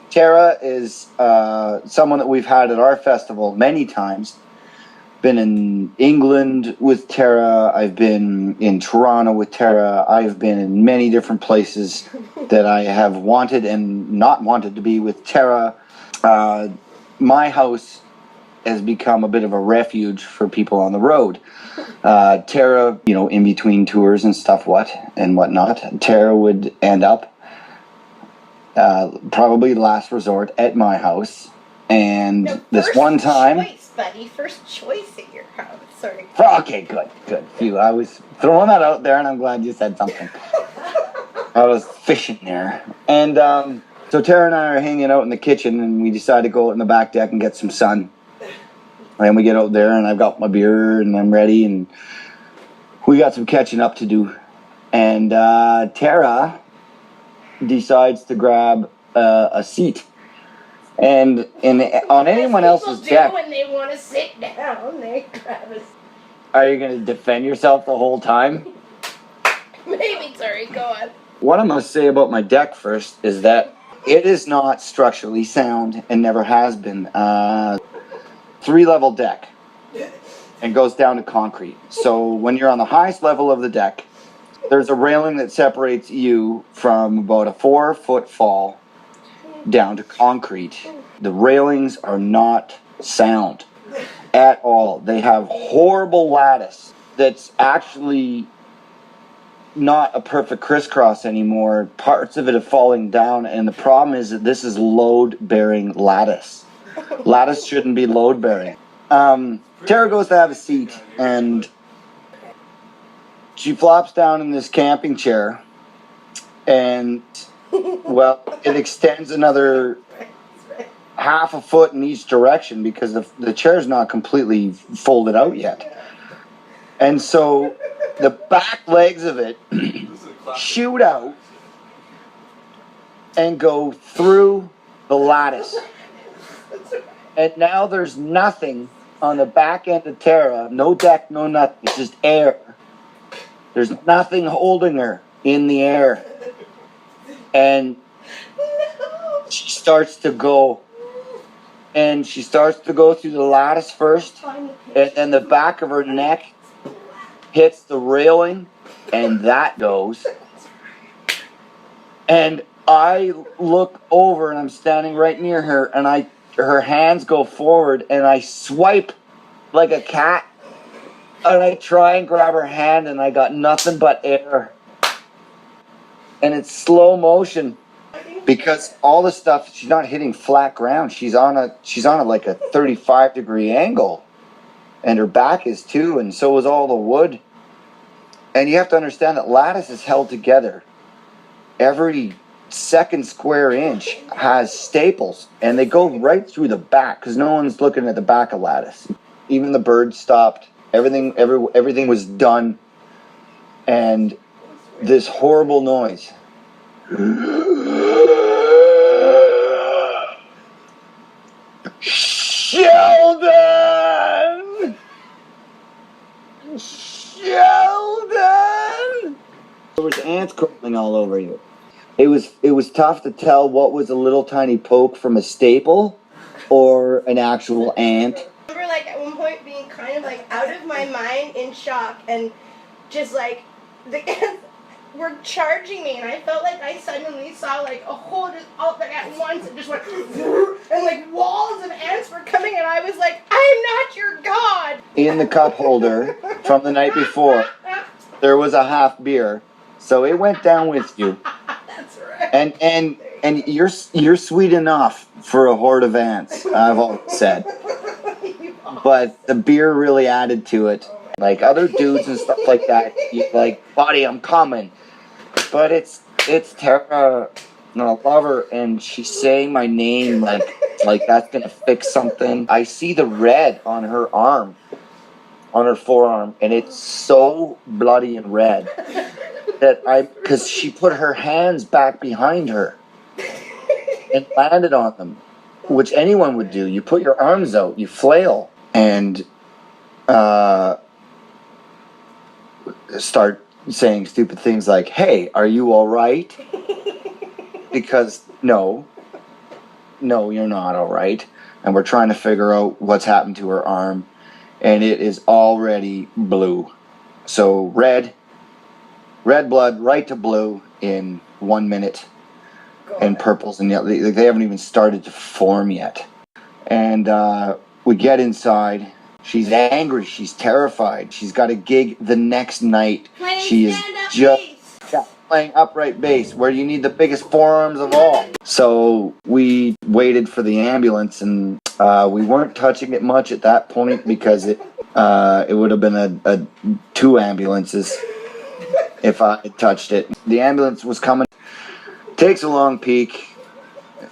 Terra is someone that we've had at our festival many times. Been in England with Terra. I've been in Toronto with Terra. I've been in many different places that I have wanted and not wanted to be with Terra. My house has become a bit of a refuge for people on the road. Terra, in between tours and whatnot, Terra would end up probably last resort at my house. And no, this one time... Choice, buddy. First choice at your house. Sorry. Okay, good. Phew, I was throwing that out there, and I'm glad you said something. I was fishing there. And so Terra and I are hanging out in the kitchen, and we decide to go out in the back deck and get some sun. And we get out there, and I've got my beer, and I'm ready, and we got some catching up to do. And Terra decides to grab a seat. And on anyone else's deck... when they want to sit down, they grab a seat. Are you going to defend yourself the whole time? Maybe, sorry, go on. What I'm going to say about my deck first is that it is not structurally sound and never has been. 3-level deck and goes down to concrete. So when you're on the highest level of the deck, there's a railing that separates you from about a 4-foot fall down to concrete. The railings are not sound at all. They have horrible lattice that's actually not a perfect crisscross anymore. Parts of it are falling down, and the problem is that this is load-bearing lattice. Lattice shouldn't be load-bearing. Terra goes to have a seat, and she flops down in this camping chair, and, well, it extends another half a foot in each direction because the chair's not completely folded out yet. And so the back legs of it shoot out and go through the lattice. And now there's nothing on the back end of Terra. No deck, no nothing. It's just air. There's nothing holding her in the air. And she starts to go. And she starts to go through the lattice first. And then the back of her neck hits the railing. And that goes. And I look over and I'm standing right near her. And her hands go forward, and I swipe like a cat, and I try and grab her hand, and I got nothing but air. And it's slow motion because all the stuff, she's not hitting flat ground. She's on a like a 35-degree angle, and her back is too, and so is all the wood. And you have to understand that lattice is held together. Every second square inch has staples, and they go right through the back because no one's looking at the back of lattice. Even the birds stopped. Everything was done, and this horrible noise. Sheldon! There was ants crawling all over you. It was tough to tell what was a little tiny poke from a staple or an actual ant. I remember at one point being kind of out of my mind in shock, and just the ants were charging me, and I felt like I suddenly saw a whole just out at once, and just went and walls of ants were coming, and I was like, I'm not your god. In the cup holder from the night before, there was a half beer, so it went down with you. And you're sweet enough for a horde of ants, I've always said. But the beer really added to it. Other dudes and stuff like that, you're like, buddy, I'm coming. But it's Terra, and I love her, and she's saying my name like that's gonna fix something. I see the red on her arm, on her forearm, and it's so bloody and red. Because she put her hands back behind her and landed on them, which anyone would do. You put your arms out, you flail, and start saying stupid things like, hey, are you all right? Because, no. no, you're not all right. And we're trying to figure out what's happened to her arm. And it is already blue. So red blood right to blue in 1 minute. And purples and yellow. They haven't even started to form yet. And we get inside. She's angry. She's terrified. She's got a gig the next night. She is just playing upright bass, where you need the biggest forearms of all. So we waited for the ambulance, and we weren't touching it much at that point because it would have been a 2 ambulances if I had touched it. The ambulance was coming. Takes a long peek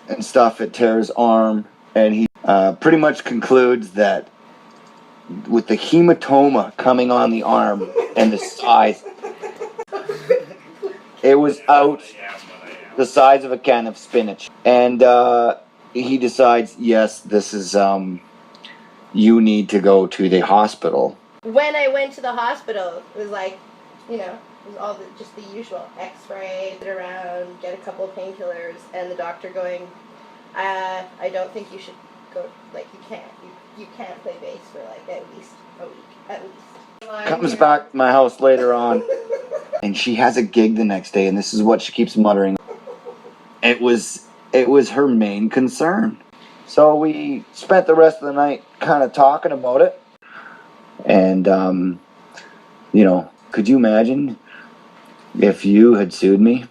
and stuff at Terra's arm, and he pretty much concludes that with the hematoma coming on the arm and the size, it was out the size of a can of spinach. And he decides, yes, this is, you need to go to the hospital. When I went to the hospital, it was like, you know, it was all just the usual x-ray, sit around, get a couple of painkillers, and the doctor going, I don't think you should go, like, you can't play bass for, like, at least a week, at least. Comes back to my house later on, and she has a gig the next day, and this is what she keeps muttering. It was her main concern. So we spent the rest of the night kind of talking about it, and, you know, could you imagine if you had sued me?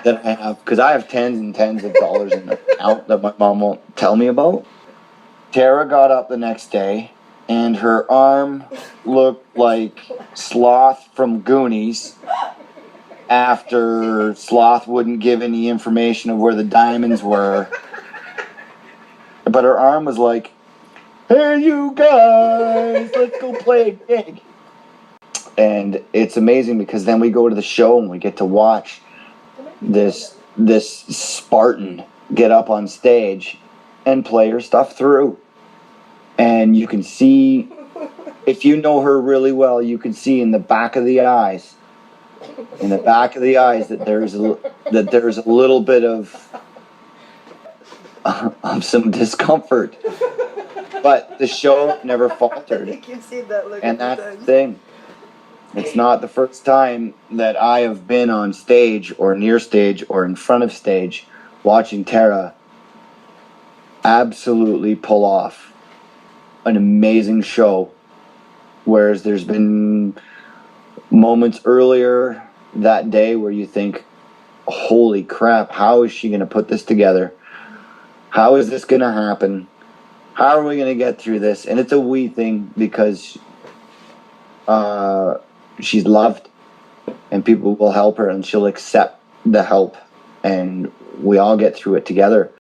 That I have, because I have tens and tens of dollars in the account that my mom won't tell me about. Terra got up the next day, and her arm looked like Sloth from Goonies after Sloth wouldn't give any information of where the diamonds were. But her arm was like, hey, you guys, let's go play a gig. And it's amazing because then we go to the show and we get to watch this Spartan get up on stage and play her stuff through. And you can see, if you know her really well, you can see in the back of the eyes, that there's a little bit of some discomfort. But the show never faltered. You can see that look. And that's the thing. It's not the first time that I have been on stage or near stage or in front of stage watching Terra absolutely pull off an amazing show. Whereas there's been moments earlier that day where you think, holy crap, how is she going to put this together? How is this going to happen? How are we going to get through this? And it's a wee thing because she's loved and people will help her and she'll accept the help and we all get through it together.